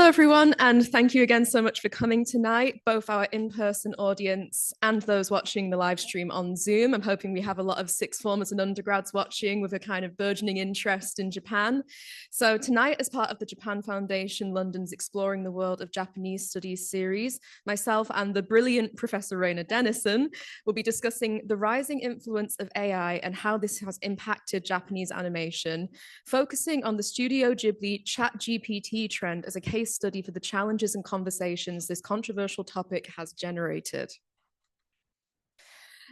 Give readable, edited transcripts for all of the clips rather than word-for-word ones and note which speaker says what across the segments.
Speaker 1: Hello, everyone, and thank you again so much for coming tonight, both our in-person audience and those watching the live stream on Zoom. I'm hoping we have a lot of sixth formers and undergrads watching with a kind of burgeoning interest in Japan. So tonight, as part of the Japan Foundation London's Exploring the World of Japanese Studies series, myself and the brilliant Professor Rayna Denison will be discussing the rising influence of AI and how this has impacted Japanese animation, focusing on the Studio Ghibli ChatGPT trend as a case study for the challenges and conversations this controversial topic has generated.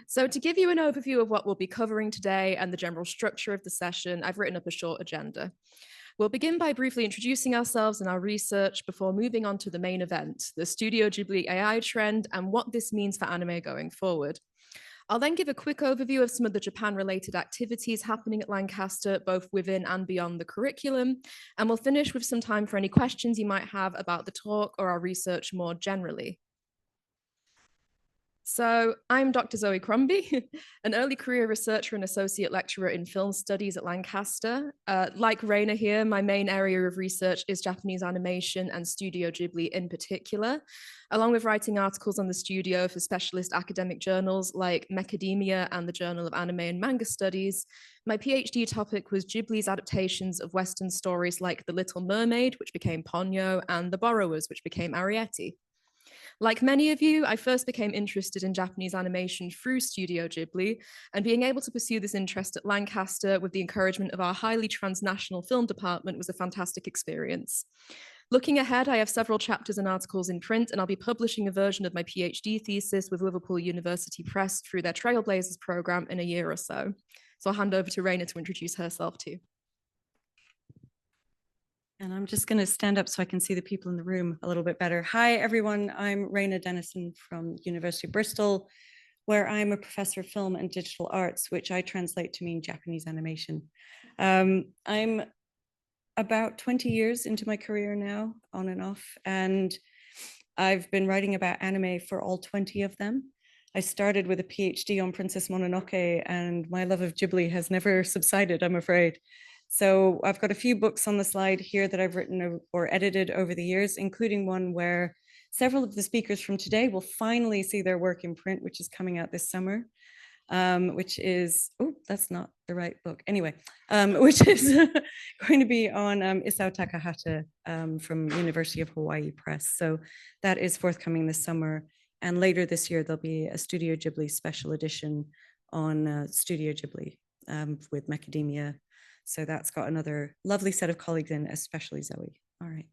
Speaker 1: So to give you an overview of what we'll be covering today and the general structure of the session, I've written up a short agenda. We'll begin by briefly introducing ourselves and our research before moving on to the main event, the Studio Ghibli AI trend and what this means for anime going forward. I'll then give a quick overview of some of the Japan-related activities happening at Lancaster, both within and beyond the curriculum, and we'll finish with some time for any questions you might have about the talk or our research more generally. So I'm Dr. Zoe Crombie, an early career researcher and associate lecturer in film studies at Lancaster. Like Rayna here, my main area of research is Japanese animation and Studio Ghibli in particular, along with writing articles on the studio for specialist academic journals like Macadamia and the Journal of Anime and Manga Studies. My PhD topic was Ghibli's adaptations of Western stories like The Little Mermaid, which became Ponyo, and The Borrowers, which became Arrietty. Like many of you, I first became interested in Japanese animation through Studio Ghibli, and being able to pursue this interest at Lancaster with the encouragement of our highly transnational film department was a fantastic experience. Looking ahead, I have several chapters and articles in print, and I'll be publishing a version of my PhD thesis with Liverpool University Press through their Trailblazers program in a year or so. So I'll hand over to Rayna to introduce herself too.
Speaker 2: And I'm just going to stand up so I can see the people in the room a little bit better. Hi, everyone. I'm Rayna Denison from University of Bristol, where I'm a professor of film and digital arts, which I translate to mean Japanese animation. I'm about 20 years into my career now, on and off, and I've been writing about anime for all 20 of them. I started with a PhD on Princess Mononoke, and my love of Ghibli has never subsided, I'm afraid. So I've got a few books on the slide here that I've written or edited over the years, including one where several of the speakers from today will finally see their work in print, which is coming out this summer, which is, oh, that's not the right book. Anyway, which is going to be on Isao Takahata from University of Hawaii Press. So that is forthcoming this summer. And later this year, there'll be a Studio Ghibli special edition on Studio Ghibli with Macadamia. So that's got another lovely set of colleagues in, especially Zoe. All right.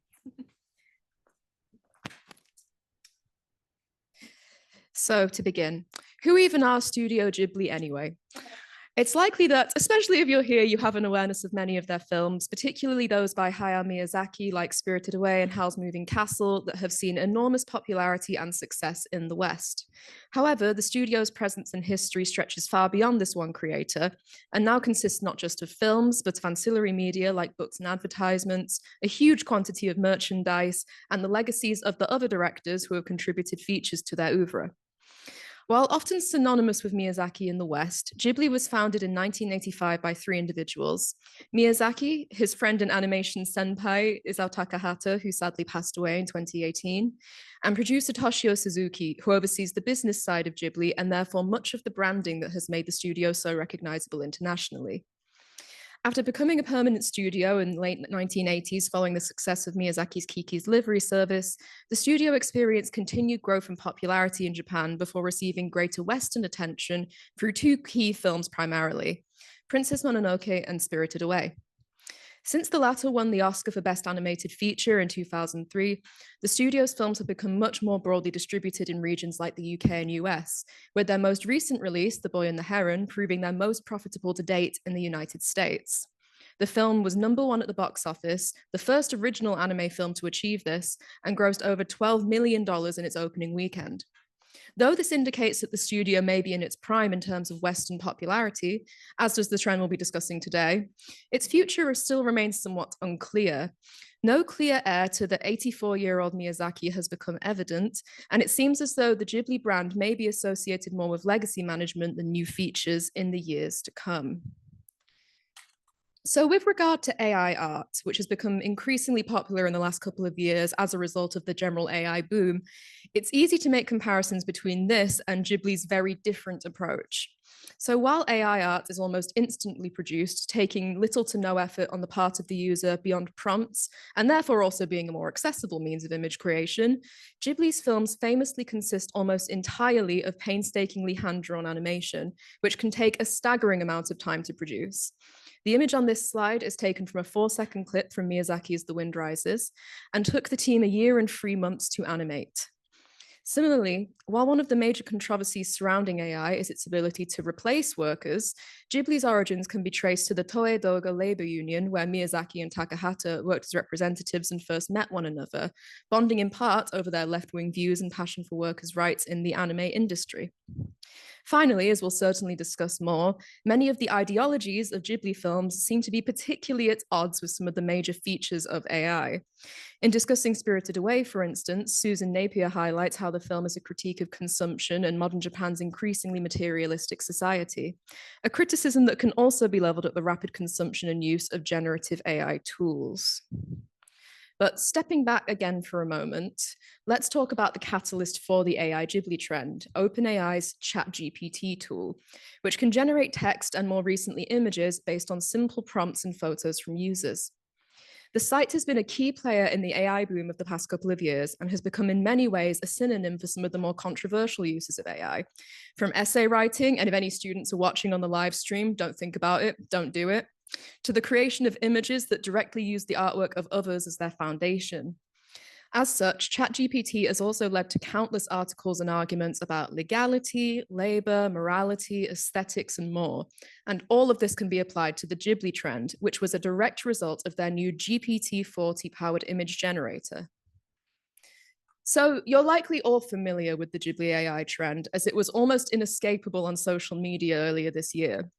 Speaker 1: So to begin, who even are Studio Ghibli anyway? It's likely that, especially if you're here, you have an awareness of many of their films, particularly those by Hayao Miyazaki like Spirited Away and Howl's Moving Castle that have seen enormous popularity and success in the West. However, the studio's presence and history stretches far beyond this one creator and now consists not just of films, but of ancillary media like books and advertisements, a huge quantity of merchandise, and the legacies of the other directors who have contributed features to their oeuvre. While often synonymous with Miyazaki in the West, Ghibli was founded in 1985 by three individuals: Miyazaki, his friend and animation senpai, Isao Takahata, who sadly passed away in 2018, and producer Toshio Suzuki, who oversees the business side of Ghibli and therefore much of the branding that has made the studio so recognizable internationally. After becoming a permanent studio in the late 1980s following the success of Miyazaki's Kiki's livery service, the studio experienced continued growth and popularity in Japan before receiving greater Western attention through two key films primarily, Princess Mononoke and Spirited Away. Since the latter won the Oscar for Best Animated Feature in 2003, the studio's films have become much more broadly distributed in regions like the UK and US, with their most recent release, The Boy and the Heron, proving their most profitable to date in the United States. The film was #1 at the box office, the first original anime film to achieve this, and grossed over $12 million in its opening weekend. Though this indicates that the studio may be in its prime in terms of Western popularity, as does the trend we'll be discussing today, its future still remains somewhat unclear. No clear heir to the 84-year-old Miyazaki has become evident, and it seems as though the Ghibli brand may be associated more with legacy management than new features in the years to come. So with regard to AI art, which has become increasingly popular in the last couple of years as a result of the general AI boom, it's easy to make comparisons between this and Ghibli's very different approach. So while AI art is almost instantly produced, taking little to no effort on the part of the user beyond prompts, and therefore also being a more accessible means of image creation, Ghibli's films famously consist almost entirely of painstakingly hand-drawn animation, which can take a staggering amount of time to produce. The image on this slide is taken from a 4-second clip from Miyazaki's The Wind Rises and took the team a year and 3 months to animate. Similarly, while one of the major controversies surrounding AI is its ability to replace workers, Ghibli's origins can be traced to the Toei Doga labor union, where Miyazaki and Takahata worked as representatives and first met one another, bonding in part over their left-wing views and passion for workers' rights in the anime industry. Finally, as we'll certainly discuss more, many of the ideologies of Ghibli films seem to be particularly at odds with some of the major features of AI. In discussing Spirited Away, for instance, Susan Napier highlights how the film is a critique of consumption and modern Japan's increasingly materialistic society, a criticism that can also be leveled at the rapid consumption and use of generative AI tools. But stepping back again for a moment, let's talk about the catalyst for the AI Ghibli trend, OpenAI's ChatGPT tool, which can generate text and more recently images based on simple prompts and photos from users. The site has been a key player in the AI boom of the past couple of years and has become in many ways a synonym for some of the more controversial uses of AI, from essay writing, and if any students are watching on the live stream, don't think about it, don't do it, to the creation of images that directly use the artwork of others as their foundation. As such, ChatGPT has also led to countless articles and arguments about legality, labor, morality, aesthetics, and more. And all of this can be applied to the Ghibli trend, which was a direct result of their new GPT-40 powered image generator. So you're likely all familiar with the Ghibli AI trend, as it was almost inescapable on social media earlier this year.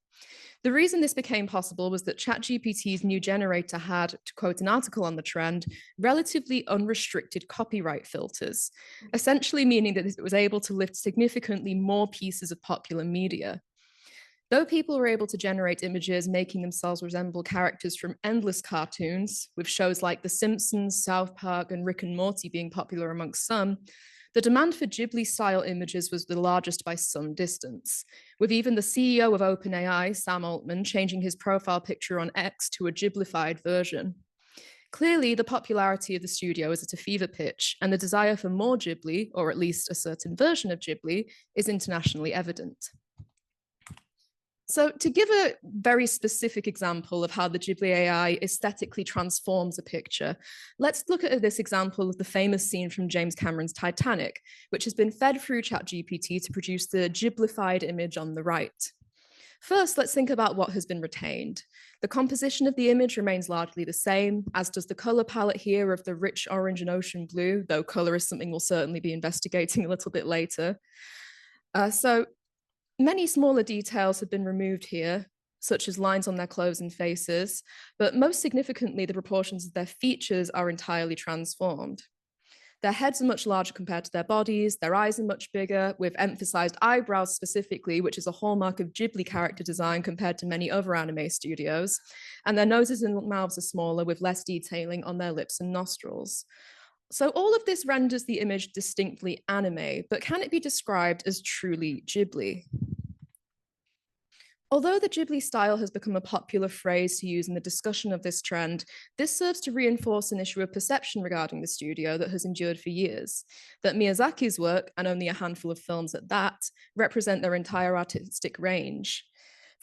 Speaker 1: The reason this became possible was that ChatGPT's new generator had, to quote an article on the trend, relatively unrestricted copyright filters, essentially meaning that it was able to lift significantly more pieces of popular media. Though people were able to generate images making themselves resemble characters from endless cartoons, with shows like The Simpsons, South Park, and Rick and Morty being popular amongst some, the demand for Ghibli-style images was the largest by some distance, with even the CEO of OpenAI, Sam Altman, changing his profile picture on X to a Ghiblified version. Clearly, the popularity of the studio is at a fever pitch, and the desire for more Ghibli, or at least a certain version of Ghibli, is internationally evident. So to give a very specific example of how the Ghibli AI aesthetically transforms a picture, let's look at this example of the famous scene from James Cameron's Titanic, which has been fed through ChatGPT to produce the Ghiblified image on the right. First, let's think about what has been retained. The composition of the image remains largely the same, as does the color palette here of the rich orange and ocean blue, though color is something we'll certainly be investigating a little bit later. Many smaller details have been removed here, such as lines on their clothes and faces, but most significantly, the proportions of their features are entirely transformed. Their heads are much larger compared to their bodies, their eyes are much bigger, with emphasized eyebrows specifically, which is a hallmark of Ghibli character design compared to many other anime studios, and their noses and mouths are smaller with less detailing on their lips and nostrils. So all of this renders the image distinctly anime, but can it be described as truly Ghibli? Although the Ghibli style has become a popular phrase to use in the discussion of this trend, this serves to reinforce an issue of perception regarding the studio that has endured for years, that Miyazaki's work, and only a handful of films at that, represent their entire artistic range.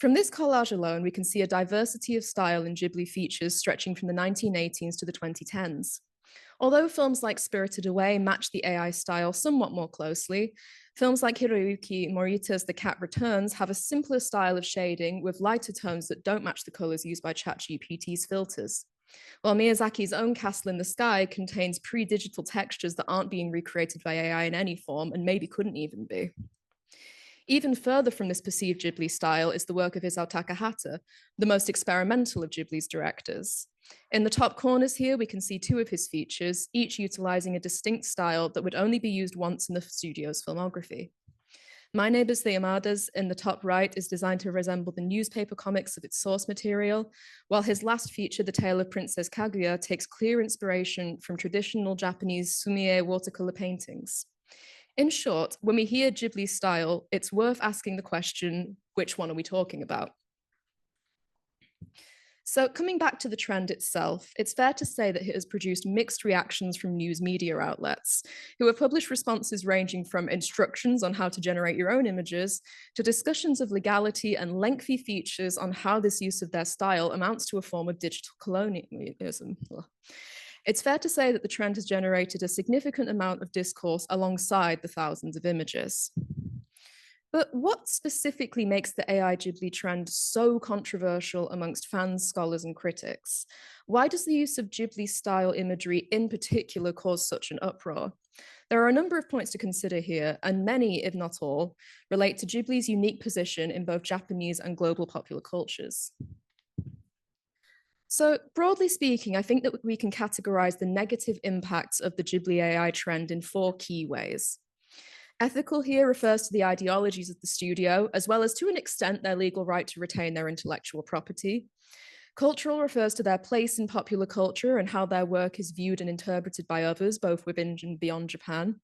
Speaker 1: From this collage alone, we can see a diversity of style in Ghibli features stretching from the 1980s to the 2010s. Although films like Spirited Away match the AI style somewhat more closely, films like Hiroyuki Morita's The Cat Returns have a simpler style of shading with lighter tones that don't match the colors used by ChatGPT's filters. While Miyazaki's own Castle in the Sky contains pre-digital textures that aren't being recreated by AI in any form and maybe couldn't even be. Even further from this perceived Ghibli style is the work of Isao Takahata, the most experimental of Ghibli's directors. In the top corners here, we can see two of his features, each utilizing a distinct style that would only be used once in the studio's filmography. My Neighbors the Yamadas in the top right is designed to resemble the newspaper comics of its source material, while his last feature, The Tale of Princess Kaguya, takes clear inspiration from traditional Japanese sumie watercolor paintings. In short, when we hear Ghibli style, it's worth asking the question, which one are we talking about? So coming back to the trend itself, it's fair to say that it has produced mixed reactions from news media outlets, who have published responses ranging from instructions on how to generate your own images to discussions of legality and lengthy features on how this use of their style amounts to a form of digital colonialism. It's fair to say that the trend has generated a significant amount of discourse alongside the thousands of images. But what specifically makes the AI Ghibli trend so controversial amongst fans, scholars, and critics? Why does the use of Ghibli-style imagery in particular cause such an uproar? There are a number of points to consider here, and many, if not all, relate to Ghibli's unique position in both Japanese and global popular cultures. So broadly speaking, I think that we can categorize the negative impacts of the Ghibli AI trend in 4 key ways. Ethical here refers to the ideologies of the studio, as well as to an extent their legal right to retain their intellectual property. Cultural refers to their place in popular culture and how their work is viewed and interpreted by others, both within and beyond Japan.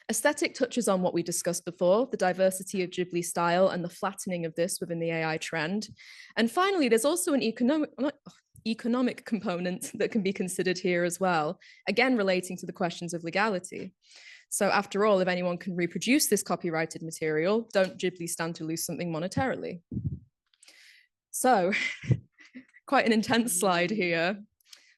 Speaker 1: Aesthetic touches on what we discussed before, the diversity of Ghibli style and the flattening of this within the AI trend. And finally, there's also an economic component that can be considered here as well, again relating to the questions of legality. So after all, if anyone can reproduce this copyrighted material, don't Ghibli stand to lose something monetarily? So, quite an intense slide here.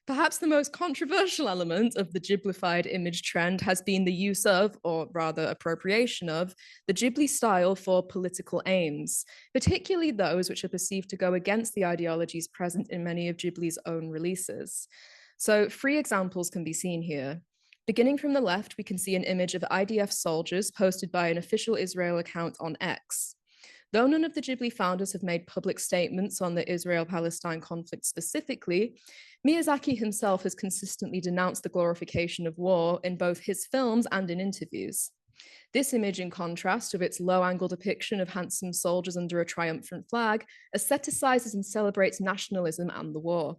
Speaker 1: Perhaps the most controversial element of the Ghiblified image trend has been the use of, or rather appropriation of, the Ghibli style for political aims, particularly those which are perceived to go against the ideologies present in many of Ghibli's own releases. So 3 examples can be seen here. Beginning from the left, we can see an image of IDF soldiers posted by an official Israel account on X. Though none of the Ghibli founders have made public statements on the Israel-Palestine conflict specifically, Miyazaki himself has consistently denounced the glorification of war in both his films and in interviews. This image, in contrast with its low-angle depiction of handsome soldiers under a triumphant flag, aestheticizes and celebrates nationalism and the war.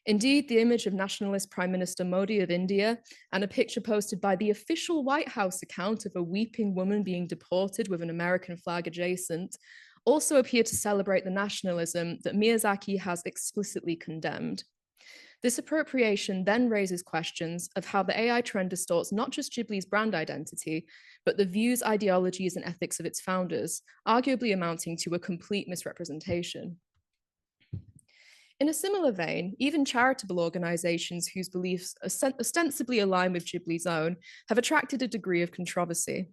Speaker 1: Indeed, the image of nationalist Prime Minister Modi of India and a picture posted by the official White House account of a weeping woman being deported with an American flag adjacent also appear to celebrate the nationalism that Miyazaki has explicitly condemned. This appropriation then raises questions of how the AI trend distorts not just Ghibli's brand identity, but the views, ideologies, and ethics of its founders, arguably amounting to a complete misrepresentation. In a similar vein, even charitable organizations whose beliefs ostensibly align with Ghibli's own have attracted a degree of controversy.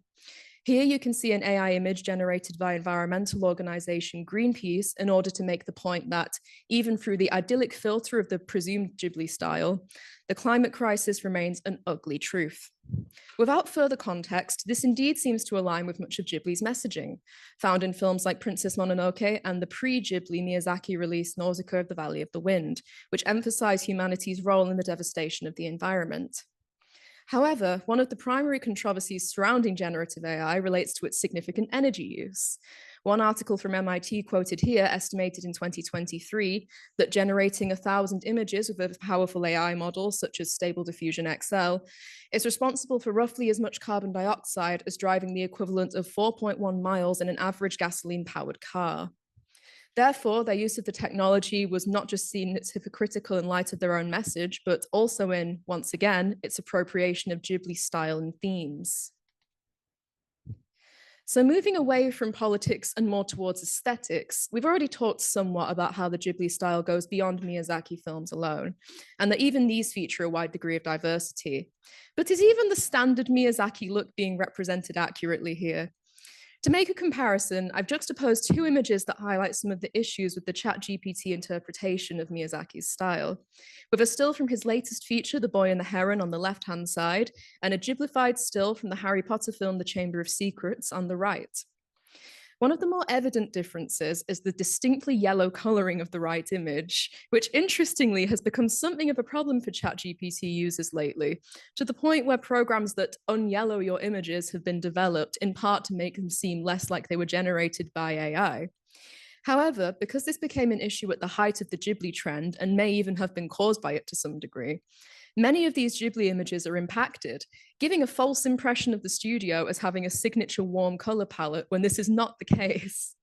Speaker 1: Here you can see an AI image generated by environmental organization Greenpeace in order to make the point that even through the idyllic filter of the presumed Ghibli style, the climate crisis remains an ugly truth. Without further context, this indeed seems to align with much of Ghibli's messaging, found in films like Princess Mononoke and the pre-Ghibli Miyazaki release Nausicaa of the Valley of the Wind, which emphasize humanity's role in the devastation of the environment. However, one of the primary controversies surrounding generative AI relates to its significant energy use. One article from MIT quoted here estimated in 2023 that generating 1,000 images with a powerful AI model, such as Stable Diffusion XL, is responsible for roughly as much carbon dioxide as driving the equivalent of 4.1 miles in an average gasoline-powered car. Therefore, their use of the technology was not just seen as hypocritical in light of their own message, but also in, once again, its appropriation of Ghibli style and themes. So moving away from politics and more towards aesthetics, we've already talked somewhat about how the Ghibli style goes beyond Miyazaki films alone, and that even these feature a wide degree of diversity. But is even the standard Miyazaki look being represented accurately here? To make a comparison, I've juxtaposed 2 images that highlight some of the issues with the ChatGPT interpretation of Miyazaki's style, with a still from his latest feature, The Boy and the Heron, on the left-hand side, and a Ghiblified still from the Harry Potter film, The Chamber of Secrets, on the right. One of the more evident differences is the distinctly yellow coloring of the right image, which interestingly has become something of a problem for ChatGPT users lately, to the point where programs that unyellow your images have been developed in part to make them seem less like they were generated by AI. However, because this became an issue at the height of the Ghibli trend and may even have been caused by it to some degree, many of these Ghibli images are impacted, giving a false impression of the studio as having a signature warm color palette when this is not the case.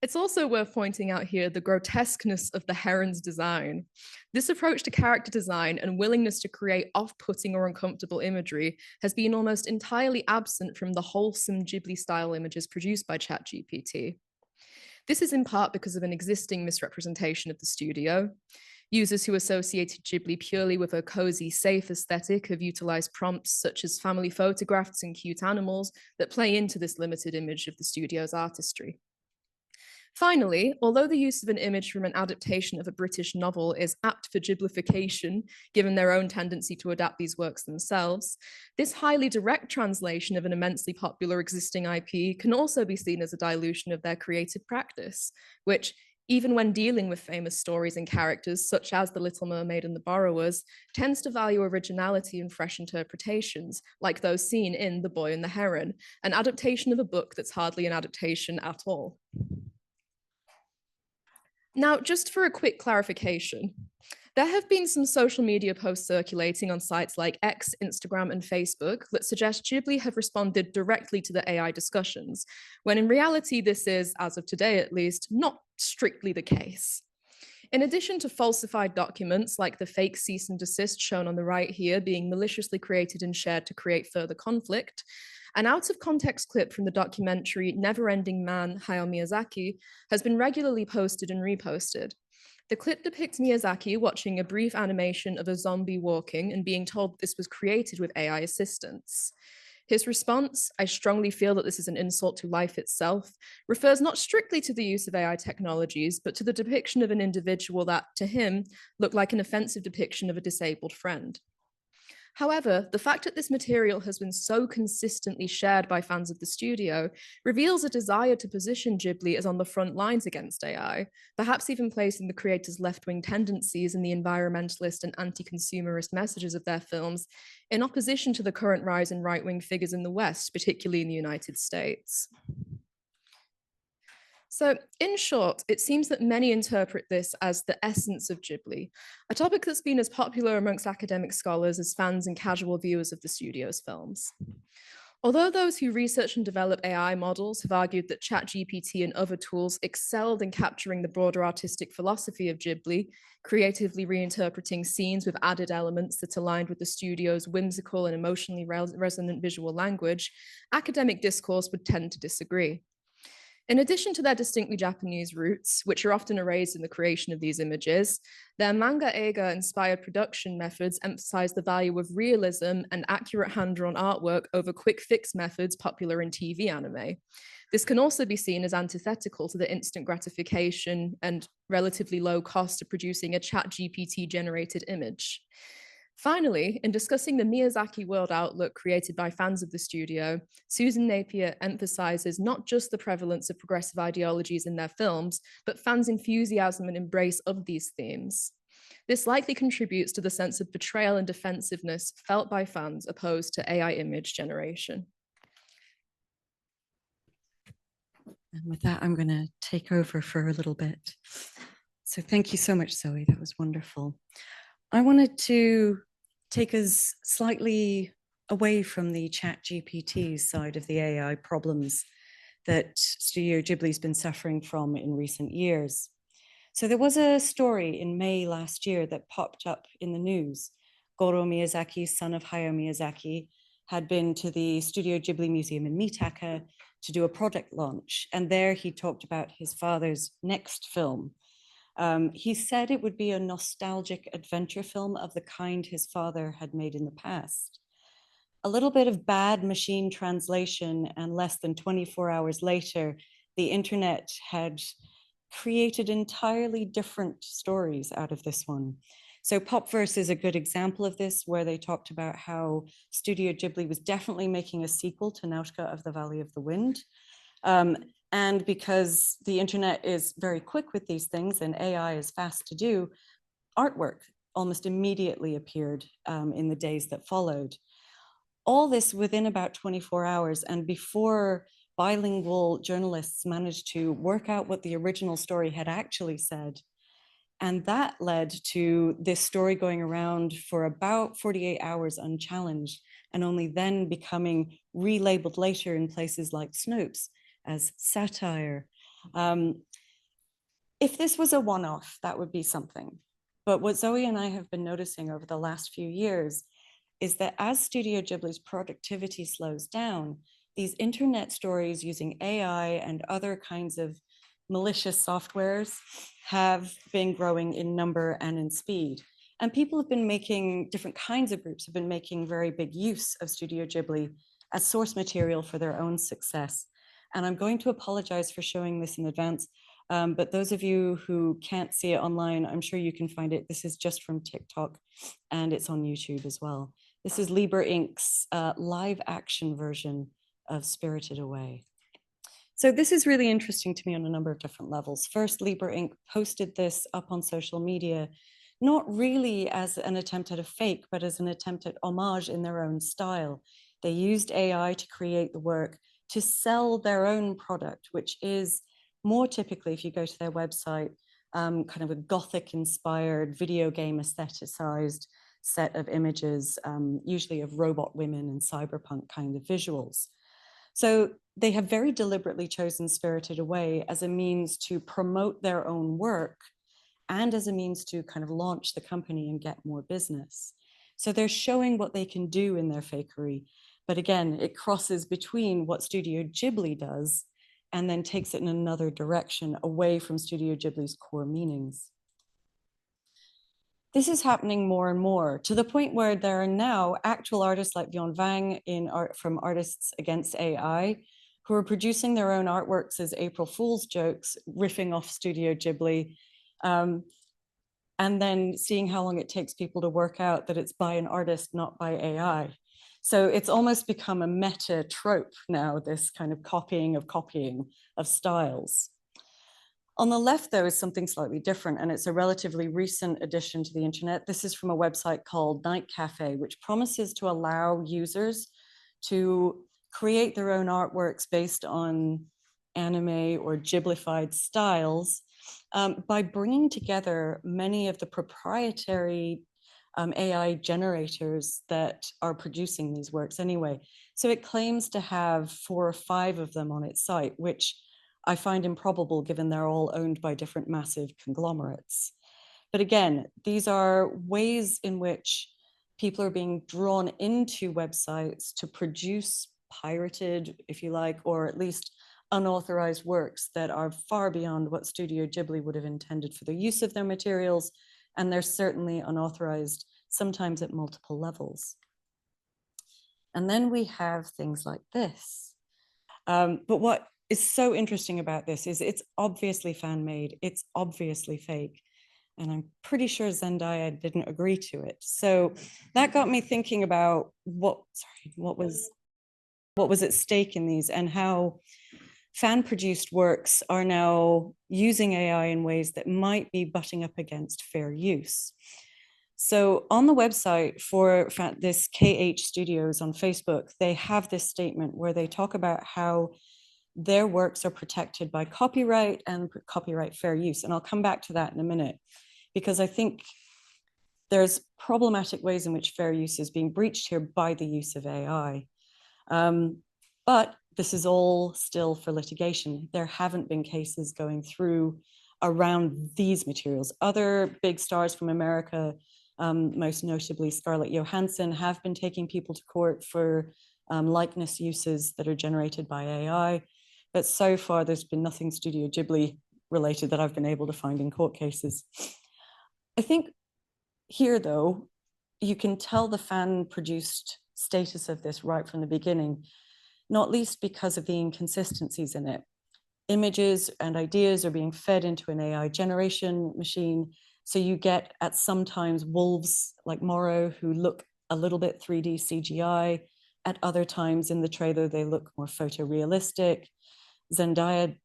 Speaker 1: It's also worth pointing out here the grotesqueness of the heron's design. This approach to character design and willingness to create off-putting or uncomfortable imagery has been almost entirely absent from the wholesome Ghibli-style images produced by ChatGPT. This is in part because of an existing misrepresentation of the studio. Users who associated Ghibli purely with a cozy, safe aesthetic have utilized prompts such as family photographs and cute animals that play into this limited image of the studio's artistry. Finally, although the use of an image from an adaptation of a British novel is apt for Ghiblification, given their own tendency to adapt these works themselves, this highly direct translation of an immensely popular existing IP can also be seen as a dilution of their creative practice, which, even when dealing with famous stories and characters such as The Little Mermaid and The Borrowers, tends to value originality and fresh interpretations, like those seen in The Boy and the Heron, an adaptation of a book that's hardly an adaptation at all. Now, just for a quick clarification, there have been some social media posts circulating on sites like X, Instagram, and Facebook that suggest Ghibli have responded directly to the AI discussions, when in reality, this is, as of today at least, not strictly the case. In addition to falsified documents like the fake cease and desist shown on the right here being maliciously created and shared to create further conflict, an out-of-context clip from the documentary Never-Ending Man, Hayao Miyazaki, has been regularly posted and reposted. The clip depicts Miyazaki watching a brief animation of a zombie walking and being told this was created with AI assistance. His response, "I strongly feel that this is an insult to life itself," refers not strictly to the use of AI technologies, but to the depiction of an individual that, to him, looked like an offensive depiction of a disabled friend. However, the fact that this material has been so consistently shared by fans of the studio reveals a desire to position Ghibli as on the front lines against AI, perhaps even placing the creator's left-wing tendencies and the environmentalist and anti-consumerist messages of their films in opposition to the current rise in right-wing figures in the West, particularly in the United States. So, in short, it seems that many interpret this as the essence of Ghibli, a topic that's been as popular amongst academic scholars as fans and casual viewers of the studio's films. Although those who research and develop AI models have argued that ChatGPT and other tools excelled in capturing the broader artistic philosophy of Ghibli, creatively reinterpreting scenes with added elements that aligned with the studio's whimsical and emotionally resonant visual language, academic discourse would tend to disagree. In addition to their distinctly Japanese roots, which are often erased in the creation of these images, their manga-eiga-inspired production methods emphasize the value of realism and accurate hand-drawn artwork over quick-fix methods popular in TV anime. This can also be seen as antithetical to the instant gratification and relatively low cost of producing a ChatGPT-generated image. Finally, in discussing the Miyazaki world outlook created by fans of the studio, Susan Napier emphasizes not just the prevalence of progressive ideologies in their films, but fans' enthusiasm and embrace of these themes. This likely contributes to the sense of betrayal and defensiveness felt by fans opposed to AI image generation.
Speaker 2: And with that, I'm going to take over for a little bit. So thank you so much, Zoe. That was wonderful. I wanted to take us slightly away from the ChatGPT side of the AI problems that Studio Ghibli's been suffering from in recent years. So there was a story in May last year that popped up in the news. Goro Miyazaki, son of Hayao Miyazaki, had been to the Studio Ghibli Museum in Mitaka to do a product launch. And there he talked about his father's next film. He said it would be a nostalgic adventure film of the kind his father had made in the past. A little bit of bad machine translation, and less than 24 hours later, the internet had created entirely different stories out of this one. So Popverse is a good example of this, where they talked about how Studio Ghibli was definitely making a sequel to Nautica of the Valley of the Wind. And because the internet is very quick with these things and AI is fast to do, artwork almost immediately appeared in the days that followed. All this within about 24 hours, and before bilingual journalists managed to work out what the original story had actually said. And that led to this story going around for about 48 hours unchallenged, and only then becoming relabeled later in places like Snopes as satire. If this was a one-off, that would be something. But what Zoe and I have been noticing over the last few years is that as Studio Ghibli's productivity slows down, these internet stories using AI and other kinds of malicious softwares have been growing in number and in speed. And people have been making, different kinds of groups have been making very big use of Studio Ghibli as source material for their own success. And I'm going to apologize for showing this in advance, but those of you who can't see it online, I'm sure you can find it. This is just from TikTok and it's on YouTube as well. This is Libra Inc.'s live action version of Spirited Away. So this is really interesting to me on a number of different levels. First, Libra Inc. posted this up on social media, not really as an attempt at a fake, but as an attempt at homage in their own style. They used AI to create the work to sell their own product, which is more typically, if you go to their website, kind of a Gothic-inspired video game aestheticized set of images, usually of robot women and cyberpunk kind of visuals. So they have very deliberately chosen Spirited Away as a means to promote their own work and as a means to kind of launch the company and get more business. So they're showing what they can do in their fakery. But again, it crosses between what Studio Ghibli does and then takes it in another direction away from Studio Ghibli's core meanings. This is happening more and more to the point where there are now actual artists like Vion Vang from Artists Against AI, who are producing their own artworks as April Fool's jokes, riffing off Studio Ghibli, and then seeing how long it takes people to work out that it's by an artist, not by AI. So it's almost become a meta trope now, this kind of copying of styles. On the left, though, is something slightly different, and it's a relatively recent addition to the internet. This is from a website called Night Cafe, which promises to allow users to create their own artworks based on anime or Ghiblified styles by bringing together many of the proprietary AI generators that are producing these works anyway. So it claims to have 4 or 5 of them on its site, which I find improbable given they're all owned by different massive conglomerates. But again, these are ways in which people are being drawn into websites to produce pirated, if you like, or at least unauthorized works that are far beyond what Studio Ghibli would have intended for the use of their materials. And they're certainly unauthorized, sometimes at multiple levels. And then we have things like this. But what is so interesting about this is it's obviously fan-made, it's obviously fake. And I'm pretty sure Zendaya didn't agree to it. So that got me thinking about what was at stake in these and how fan-produced works are now using AI in ways that might be butting up against fair use. So on the website for this KH Studios on Facebook, they have this statement where they talk about how their works are protected by copyright and copyright fair use. And I'll come back to that in a minute, because I think there's problematic ways in which fair use is being breached here by the use of AI. But this is all still for litigation. There haven't been cases going through around these materials. Other big stars from America, most notably Scarlett Johansson, have been taking people to court for likeness uses that are generated by AI. But so far, there's been nothing Studio Ghibli related that I've been able to find in court cases. I think here, though, you can tell the fan-produced status of this right from the beginning, not least because of the inconsistencies in it. Images and ideas are being fed into an AI generation machine. So you get at sometimes wolves like Moro who look a little bit 3D CGI. At other times in the trailer, they look more photorealistic. Zendaya,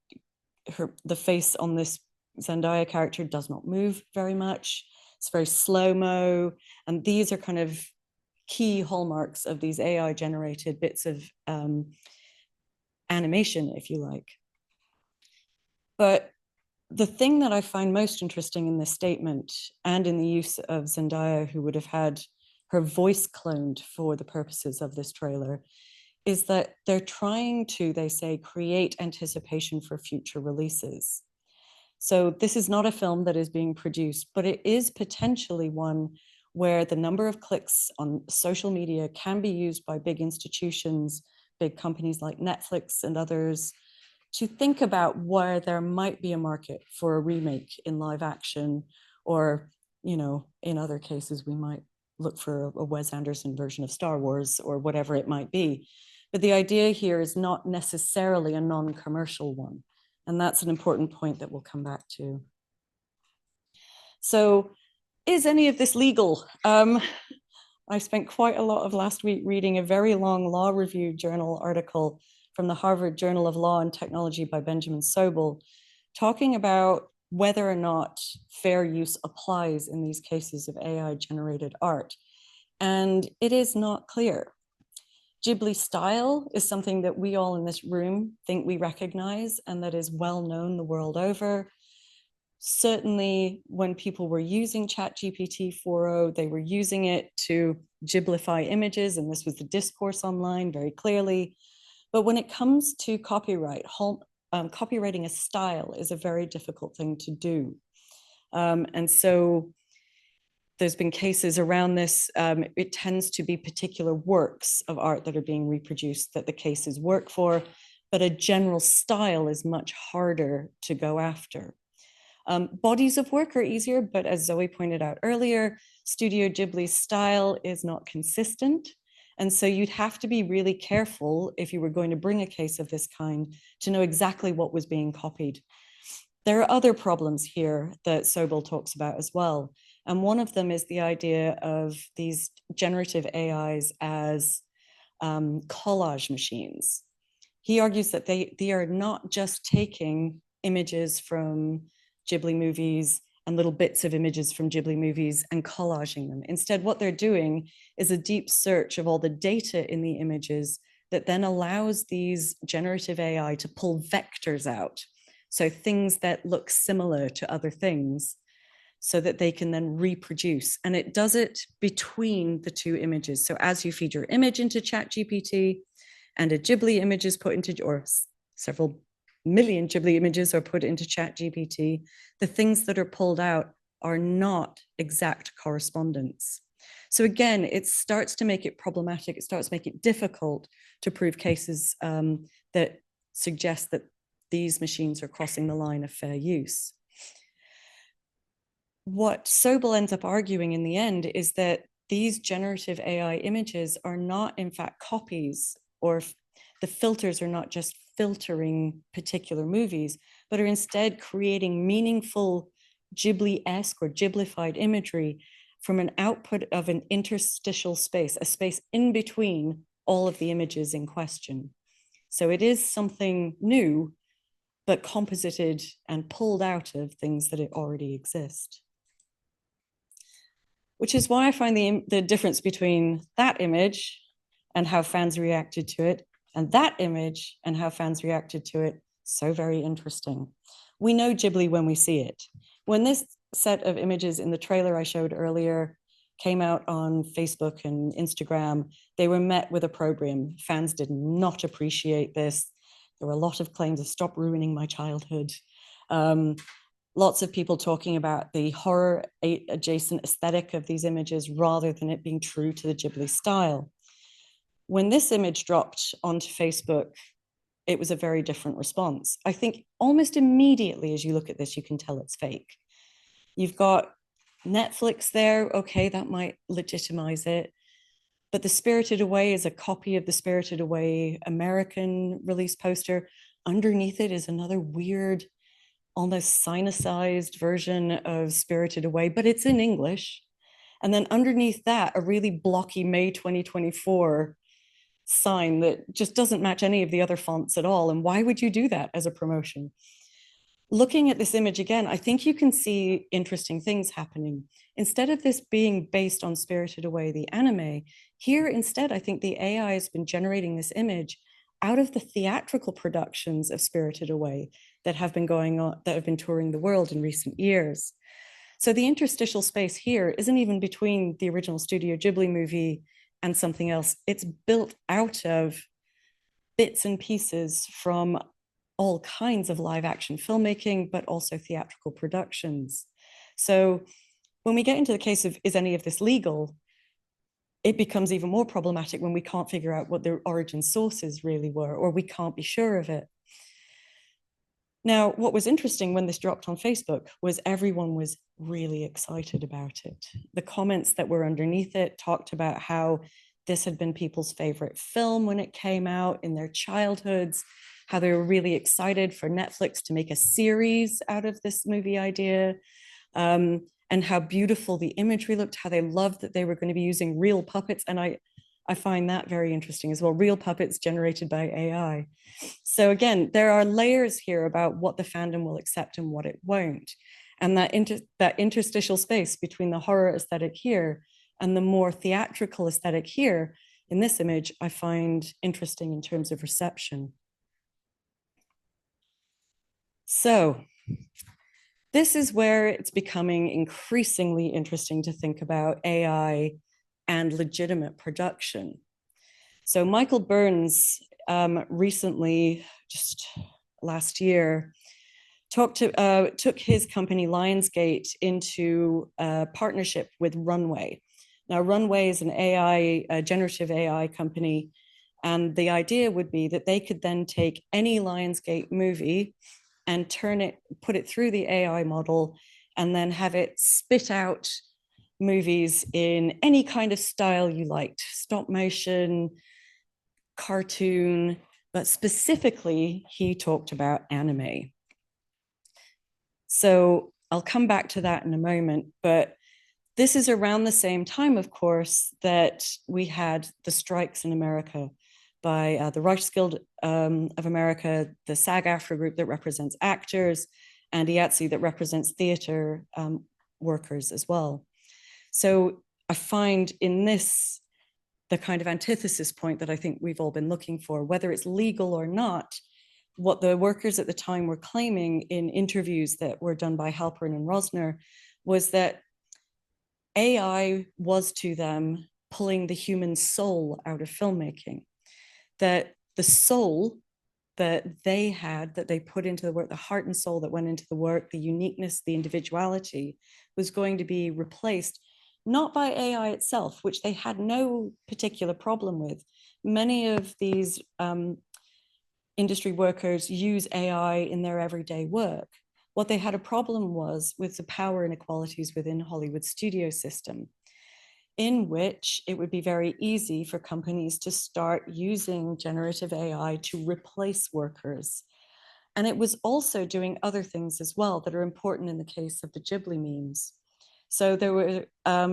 Speaker 2: the face on this Zendaya character does not move very much. It's very slow-mo. And these are kind of key hallmarks of these AI generated bits of animation, if you like. But the thing that I find most interesting in this statement and in the use of Zendaya, who would have had her voice cloned for the purposes of this trailer, is that they're trying to, they say, create anticipation for future releases. So this is not a film that is being produced, but it is potentially one where the number of clicks on social media can be used by big institutions, big companies like Netflix and others, to think about where there might be a market for a remake in live action, or, you know, in other cases, we might look for a Wes Anderson version of Star Wars or whatever it might be. But the idea here is not necessarily a non-commercial one. And that's an important point that we'll come back to. So is any of this legal? I spent quite a lot of last week reading a very long law review journal article from the Harvard Journal of Law and Technology by Benjamin Sobel, talking about whether or not fair use applies in these cases of AI generated art. And it is not clear. Ghibli style is something that we all in this room think we recognize and that is well known the world over. Certainly when people were using ChatGPT 4.0, they were using it to Ghiblify images, and this was the discourse online very clearly. But when it comes to copyright, copywriting a style is a very difficult thing to do. And so there's been cases around this. It tends to be particular works of art that are being reproduced that the cases work for, but a general style is much harder to go after. Bodies of work are easier, but as Zoe pointed out earlier, Studio Ghibli's style is not consistent. And so you'd have to be really careful if you were going to bring a case of this kind to know exactly what was being copied. There are other problems here that Sobel talks about as well. And one of them is the idea of these generative AIs as collage machines. He argues that they are not just taking images from Ghibli movies and little bits of images from Ghibli movies and collaging them. Instead, what they're doing is a deep search of all the data in the images that then allows these generative AI to pull vectors out. So things that look similar to other things, so that they can then reproduce. And it does it between the two images. So as you feed your image into ChatGPT and a Ghibli image is put into, or several million Ghibli images are put into ChatGPT, the things that are pulled out are not exact correspondence. So again, it starts to make it problematic. It starts to make it difficult to prove cases that suggest that these machines are crossing the line of fair use. What Sobel ends up arguing in the end is that these generative AI images are not in fact copies, or the filters are not just filtering particular movies, but are instead creating meaningful Ghibli-esque or Ghiblified imagery from an output of an interstitial space, a space in between all of the images in question. So it is something new, but composited and pulled out of things that already exist. Which is why I find the difference between that image and how fans reacted to it, and that image and how fans reacted to it, so very interesting. We know Ghibli when we see it. When this set of images in the trailer I showed earlier came out on Facebook and Instagram, they were met with opprobrium. Fans did not appreciate this. There were a lot of claims of "stop ruining my childhood." Lots of people talking about the horror adjacent aesthetic of these images rather than it being true to the Ghibli style. When this image dropped onto Facebook, it was a very different response. I think almost immediately as you look at this, you can tell it's fake. You've got Netflix there, okay, that might legitimize it. But the Spirited Away is a copy of the Spirited Away American release poster. Underneath it is another weird, almost sinicized version of Spirited Away, but it's in English. And then underneath that, a really blocky May 2024 sign that just doesn't match any of the other fonts at all. And why would you do that as a promotion? Looking at this image again, I think you can see interesting things happening. Instead of this being based on Spirited Away, the anime, here instead, I think the AI has been generating this image out of the theatrical productions of Spirited Away that have been going on, that have been touring the world in recent years. So the interstitial space here isn't even between the original Studio Ghibli movie and something else. It's built out of bits and pieces from all kinds of live action filmmaking, but also theatrical productions. So when we get into the case of, is any of this legal? It becomes even more problematic when we can't figure out what the origin sources really were, or we can't be sure of it. Now, what was interesting when this dropped on Facebook was everyone was really excited about it. The comments that were underneath it talked about how this had been people's favorite film when it came out in their childhoods, how they were really excited for Netflix to make a series out of this movie idea, and how beautiful the imagery looked, how they loved that they were going to be using real puppets. And I find that very interesting as well, real puppets generated by AI. So again, there are layers here about what the fandom will accept and what it won't. And that interstitial space between the horror aesthetic here and the more theatrical aesthetic here in this image, I find interesting in terms of reception. So this is where it's becoming increasingly interesting to think about AI and legitimate production. So Michael Burns recently, just last year, took his company Lionsgate into a partnership with Runway. Now, Runway is an a generative AI company, and the idea would be that they could then take any Lionsgate movie and put it through the AI model, and then have it spit out movies in any kind of style you liked, stop motion, cartoon, but specifically he talked about anime. So I'll come back to that in a moment, but this is around the same time, of course, that we had the strikes in America by the Writers Guild of America, the SAG-AFTRA group that represents actors, and IATSE that represents theater workers as well. So I find in this the kind of antithesis point that I think we've all been looking for, whether it's legal or not. What the workers at the time were claiming in interviews that were done by Halperin and Rosner was that AI was to them pulling the human soul out of filmmaking, that the soul that they had, that they put into the work, the heart and soul that went into the work, the uniqueness, the individuality, was going to be replaced not by AI itself, which they had no particular problem with. Many of these industry workers use AI in their everyday work. What they had a problem was with the power inequalities within Hollywood studio system, in which it would be very easy for companies to start using generative AI to replace workers. And it was also doing other things as well that are important in the case of the Ghibli memes. So there were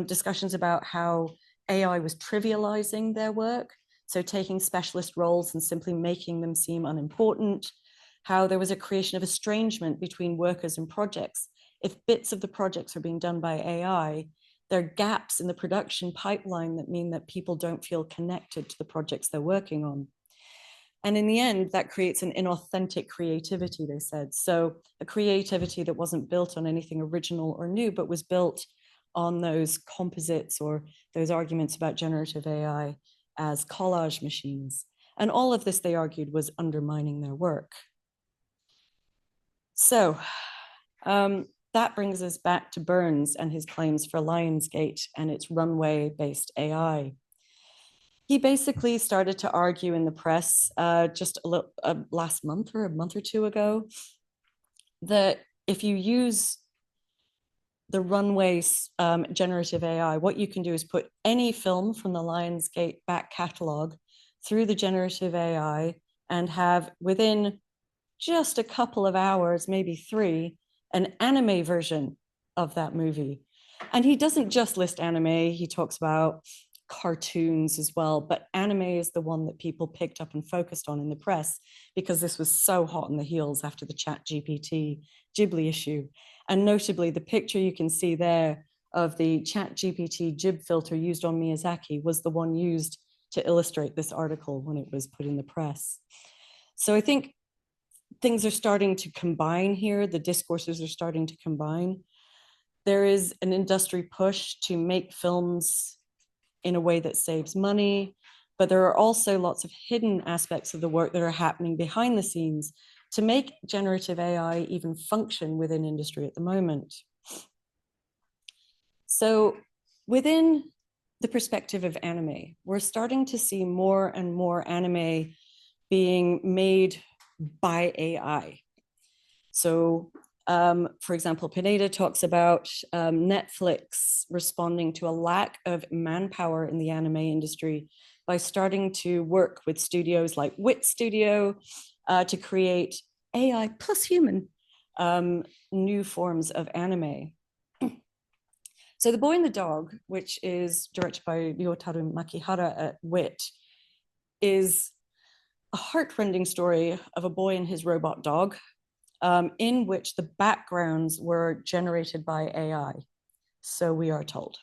Speaker 2: discussions about how AI was trivializing their work, so taking specialist roles and simply making them seem unimportant, how there was a creation of estrangement between workers and projects. If bits of the projects are being done by AI, there are gaps in the production pipeline that mean that people don't feel connected to the projects they're working on. And in the end, that creates an inauthentic creativity, they said. So a creativity that wasn't built on anything original or new, but was built on those composites or those arguments about generative AI as collage machines. And all of this, they argued, was undermining their work. So that brings us back to Burns and his claims for Lionsgate and its runway-based AI. He basically started to argue in the press just last month or a month or two ago that if you use the runway generative AI, what you can do is put any film from the Lionsgate back catalog through the generative AI and have within just a couple of hours, maybe 3, an anime version of that movie. And he doesn't just list anime, he talks about cartoons as well, but anime is the one that people picked up and focused on in the press because this was so hot on the heels after the ChatGPT Ghibli issue. And notably, the picture you can see there of the ChatGPT Ghib filter used on Miyazaki was the one used to illustrate this article when it was put in the press. So I think things are starting to combine here. The discourses are starting to combine. There is an industry push to make films in a way that saves money, but there are also lots of hidden aspects of the work that are happening behind the scenes to make generative AI even function within industry at the moment. So within the perspective of anime, we're starting to see more and more anime being made by AI. So for example, Pineda talks about Netflix responding to a lack of manpower in the anime industry by starting to work with studios like Wit Studio to create AI plus human new forms of anime. So The Boy and the Dog, which is directed by Ryotaro Makihara at Wit, is a heartrending story of a boy and his robot dog, in which the backgrounds were generated by AI, so we are told.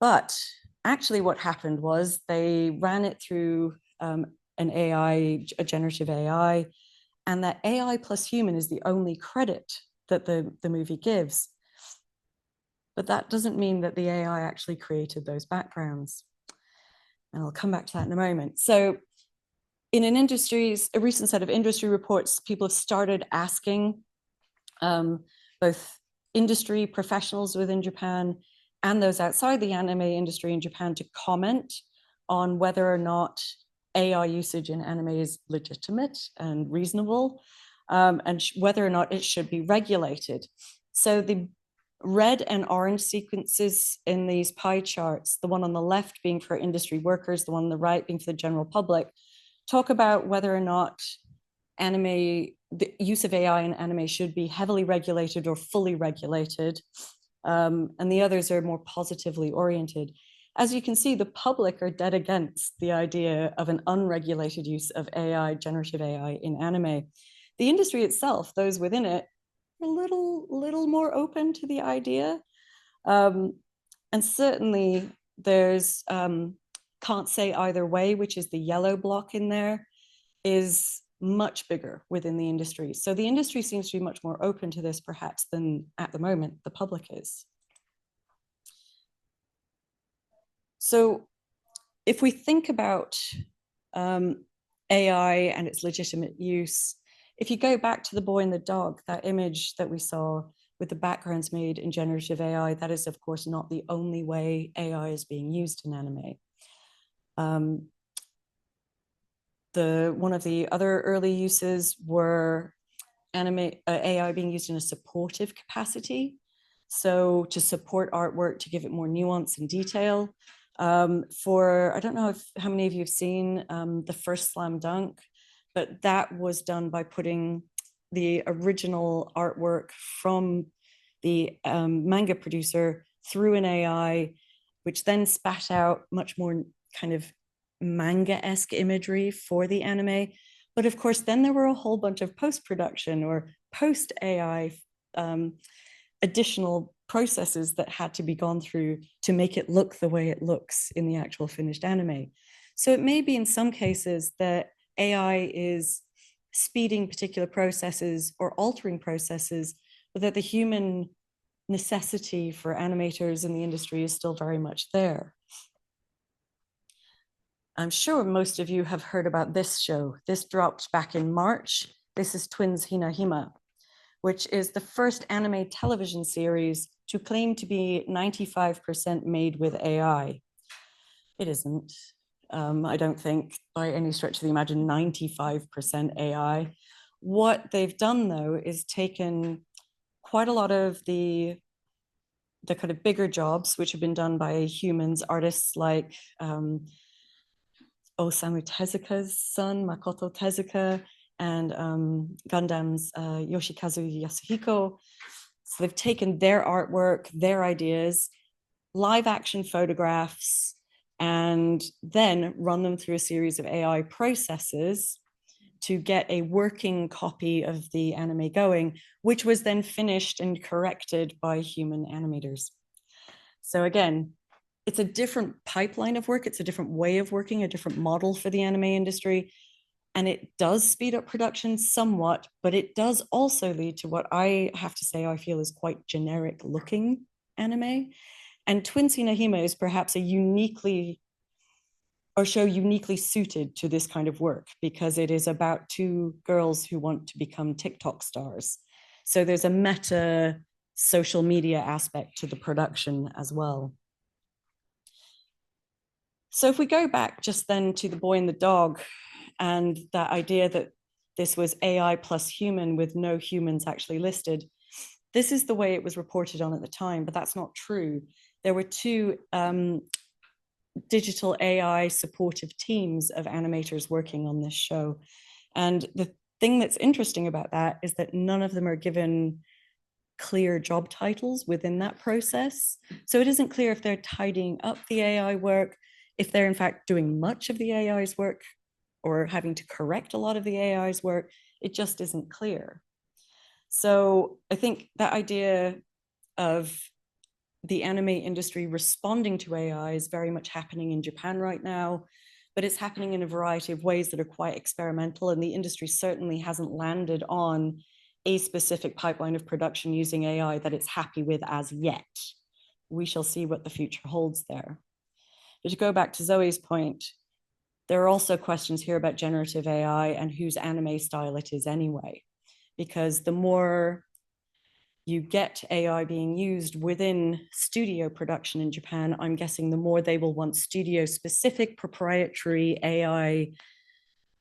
Speaker 2: But actually what happened was they ran it through an AI, a generative AI, and that AI plus human is the only credit that the movie gives. But that doesn't mean that the AI actually created those backgrounds. And I'll come back to that in a moment. So in a recent set of industry reports, people have started asking both industry professionals within Japan and those outside the anime industry in Japan to comment on whether or not AI usage in anime is legitimate and reasonable, and whether or not it should be regulated. So the red and orange sequences in these pie charts, the one on the left being for industry workers, the one on the right being for the general public, talk about whether or not the use of AI in anime should be heavily regulated or fully regulated. And the others are more positively oriented. As you can see, the public are dead against the idea of an unregulated use of AI, generative AI in anime. The industry itself, those within it, are a little more open to the idea. And certainly there's can't say either way, which is the yellow block in there, is much bigger within the industry. So the industry seems to be much more open to this perhaps than at the moment the public is. So if we think about AI and its legitimate use, if you go back to The Boy and the Dog, that image that we saw with the backgrounds made in generative AI, that is of course not the only way AI is being used in anime. One of the other early uses were AI being used in a supportive capacity. So to support artwork, to give it more nuance and detail. I don't know how many of you have seen the first Slam Dunk, but that was done by putting the original artwork from the manga producer through an AI, which then spat out much more kind of manga-esque imagery for the anime. But of course, then there were a whole bunch of post-production or post-AI additional processes that had to be gone through to make it look the way it looks in the actual finished anime. So it may be in some cases that AI is speeding particular processes or altering processes, but that the human necessity for animators in the industry is still very much there. I'm sure most of you have heard about this show. This dropped back in March. This is Twins Hinahima, which is the first anime television series to claim to be 95% made with AI. It isn't. I don't think by any stretch of the imagination 95% AI. What they've done though is taken quite a lot of the kind of bigger jobs, which have been done by humans, artists like Osamu Tezuka's son, Makoto Tezuka, and Gundam's Yoshikazu Yasuhiko. So they've taken their artwork, their ideas, live action photographs, and then run them through a series of AI processes to get a working copy of the anime going, which was then finished and corrected by human animators. So again, it's a different pipeline of work. It's a different way of working, a different model for the anime industry. And it does speed up production somewhat, but it does also lead to what I have to say I feel is quite generic looking anime. And Twinsy no Hime is perhaps a uniquely suited to this kind of work because it is about two girls who want to become TikTok stars. So there's a meta social media aspect to the production as well. So if we go back just then to The Boy and the Dog and that idea that this was AI plus human with no humans actually listed, this is the way it was reported on at the time, but that's not true. There were two digital AI supportive teams of animators working on this show. And the thing that's interesting about that is that none of them are given clear job titles within that process. So it isn't clear if they're tidying up the AI work, if they're in fact doing much of the AI's work or having to correct a lot of the AI's work. It just isn't clear. So I think that idea of the anime industry responding to AI is very much happening in Japan right now, but it's happening in a variety of ways that are quite experimental, and the industry certainly hasn't landed on a specific pipeline of production using AI that it's happy with as yet. We shall see what the future holds there. But to go back to Zoe's point, there are also questions here about generative AI and whose anime style it is anyway, because the more you get AI being used within studio production in Japan, I'm guessing the more they will want studio-specific proprietary AI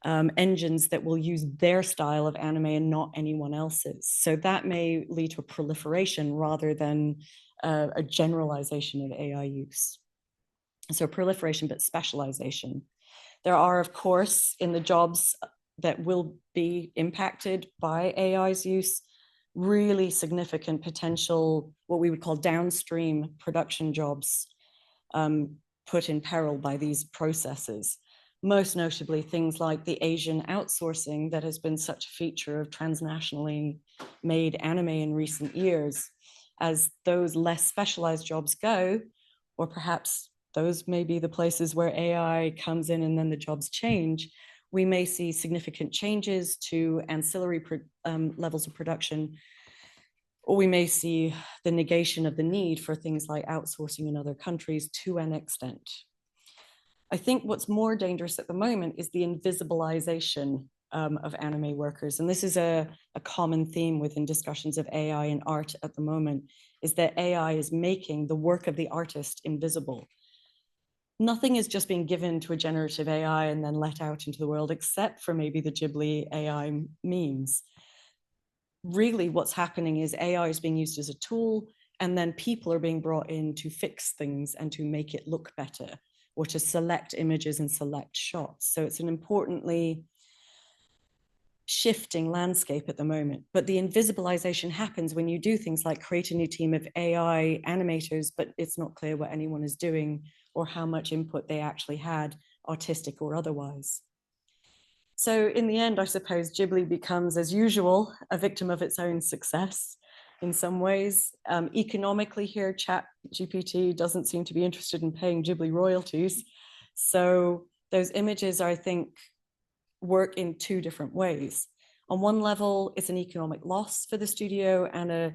Speaker 2: engines that will use their style of anime and not anyone else's. So that may lead to a proliferation rather than a generalization of AI use. So proliferation, but specialization. There are, of course, in the jobs that will be impacted by AI's use, really significant potential, what we would call downstream production jobs put in peril by these processes. Most notably, things like the Asian outsourcing that has been such a feature of transnationally made anime in recent years. As those less specialized jobs go, or perhaps those may be the places where AI comes in and then the jobs change, we may see significant changes to ancillary levels of production, or we may see the negation of the need for things like outsourcing in other countries to an extent. I think what's more dangerous at the moment is the invisibilization of anime workers. And this is a common theme within discussions of AI and art at the moment, is that AI is making the work of the artist invisible. Nothing is just being given to a generative AI and then let out into the world, except for maybe the Ghibli AI memes. Really what's happening is AI is being used as a tool, and then people are being brought in to fix things and to make it look better, or to select images and select shots. So it's an importantly shifting landscape at the moment. But the invisibilization happens when you do things like create a new team of AI animators, but it's not clear what anyone is doing or how much input they actually had, artistic or otherwise. So in the end, I suppose Ghibli becomes, as usual, a victim of its own success in some ways. Economically here, ChatGPT doesn't seem to be interested in paying Ghibli royalties. So those images, I think, work in two different ways. On one level, it's an economic loss for the studio and a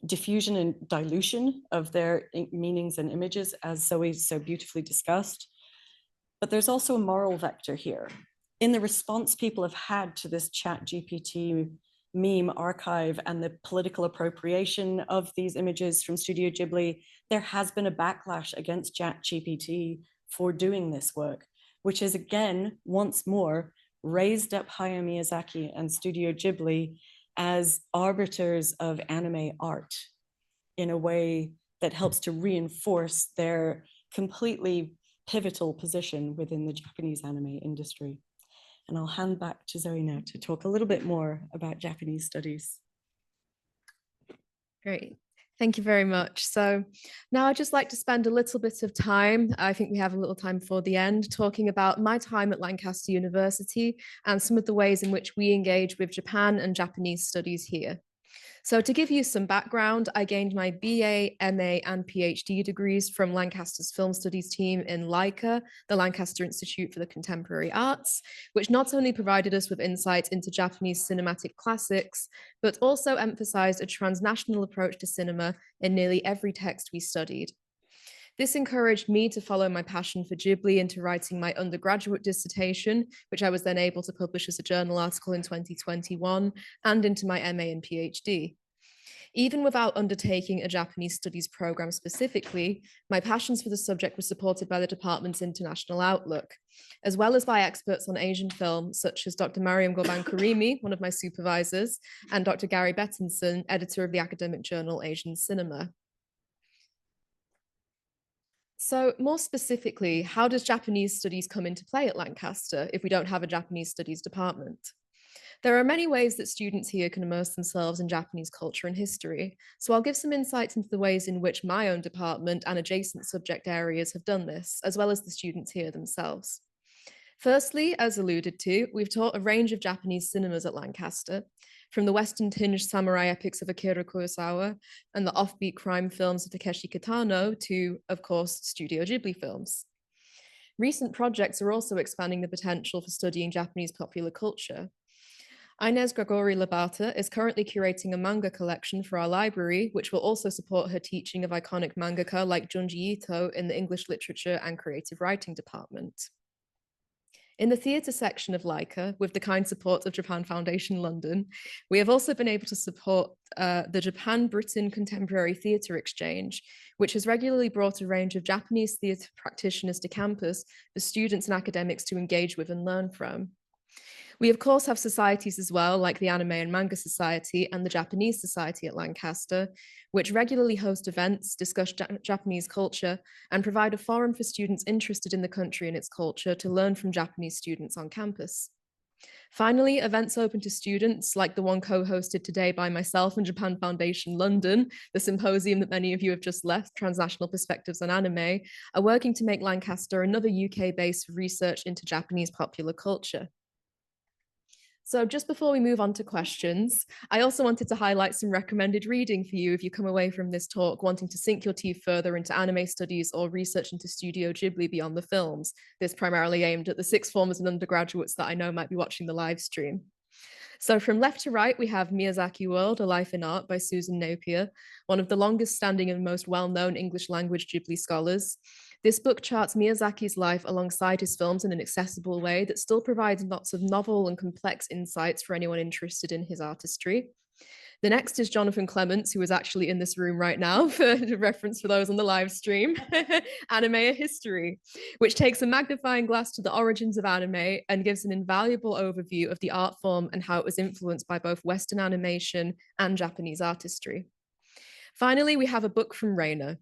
Speaker 2: diffusion and dilution of their meanings and images, as Zoe so beautifully discussed. But there's also a moral vector here. In the response people have had to this ChatGPT meme archive and the political appropriation of these images from Studio Ghibli, there has been a backlash against ChatGPT for doing this work, which has again, once more, raised up Hayao Miyazaki and Studio Ghibli as arbiters of anime art in a way that helps to reinforce their completely pivotal position within the Japanese anime industry. And I'll hand back to Zoe now to talk a little bit more about Japanese studies.
Speaker 1: Great. Thank you very much. So now I'd just like to spend a little bit of time, I think we have a little time for the end, talking about my time at Lancaster University and some of the ways in which we engage with Japan and Japanese studies here. So to give you some background, I gained my BA, MA, and PhD degrees from Lancaster's Film Studies team in LICA, the Lancaster Institute for the Contemporary Arts, which not only provided us with insight into Japanese cinematic classics, but also emphasized a transnational approach to cinema in nearly every text we studied. This encouraged me to follow my passion for Ghibli into writing my undergraduate dissertation, which I was then able to publish as a journal article in 2021, and into my MA and PhD. Even without undertaking a Japanese studies program specifically, my passions for the subject were supported by the department's international outlook, as well as by experts on Asian film, such as Dr. Mariam Goban-Karimi, one of my supervisors, and Dr. Gary Bettinson, editor of the academic journal Asian Cinema. So more specifically, how does Japanese studies come into play at Lancaster if we don't have a Japanese studies department? There are many ways that students here can immerse themselves in Japanese culture and history, so I'll give some insights into the ways in which my own department and adjacent subject areas have done this, as well as the students here themselves. Firstly, as alluded to, we've taught a range of Japanese cinemas at Lancaster, from the Western-tinged samurai epics of Akira Kurosawa and the offbeat crime films of Takeshi Kitano to, of course, Studio Ghibli films. Recent projects are also expanding the potential for studying Japanese popular culture. Inez Gregory Labata is currently curating a manga collection for our library, which will also support her teaching of iconic mangaka like Junji Ito in the English Literature and Creative Writing department. In the theatre section of LICA, with the kind support of Japan Foundation London, we have also been able to support the Japan-Britain Contemporary Theatre Exchange, which has regularly brought a range of Japanese theatre practitioners to campus for students and academics to engage with and learn from. We, of course, have societies as well, like the Anime and Manga Society and the Japanese Society at Lancaster, which regularly host events, discuss Japanese culture, and provide a forum for students interested in the country and its culture to learn from Japanese students on campus. Finally, events open to students, like the one co-hosted today by myself and Japan Foundation London, the symposium that many of you have just left, Transnational Perspectives on Anime, are working to make Lancaster another UK base for research into Japanese popular culture. So just before we move on to questions, I also wanted to highlight some recommended reading for you if you come away from this talk wanting to sink your teeth further into anime studies or research into Studio Ghibli beyond the films. This primarily aimed at the sixth formers and undergraduates that I know might be watching the live stream. So from left to right, we have Miyazaki World, A Life in Art by Susan Napier, one of the longest standing and most well-known English language Ghibli scholars. This book charts Miyazaki's life alongside his films in an accessible way that still provides lots of novel and complex insights for anyone interested in his artistry. The next is Jonathan Clements, who is actually in this room right now for reference for those on the live stream, Anime a History, which takes a magnifying glass to the origins of anime and gives an invaluable overview of the art form and how it was influenced by both Western animation and Japanese artistry. Finally, we have a book from Rayna,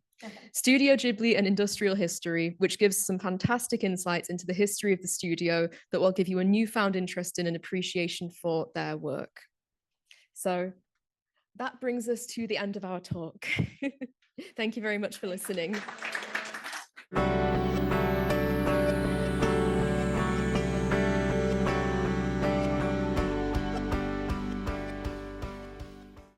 Speaker 1: Studio Ghibli and Industrial History, which gives some fantastic insights into the history of the studio that will give you a newfound interest in and appreciation for their work. So that brings us to the end of our talk. Thank you very much for listening.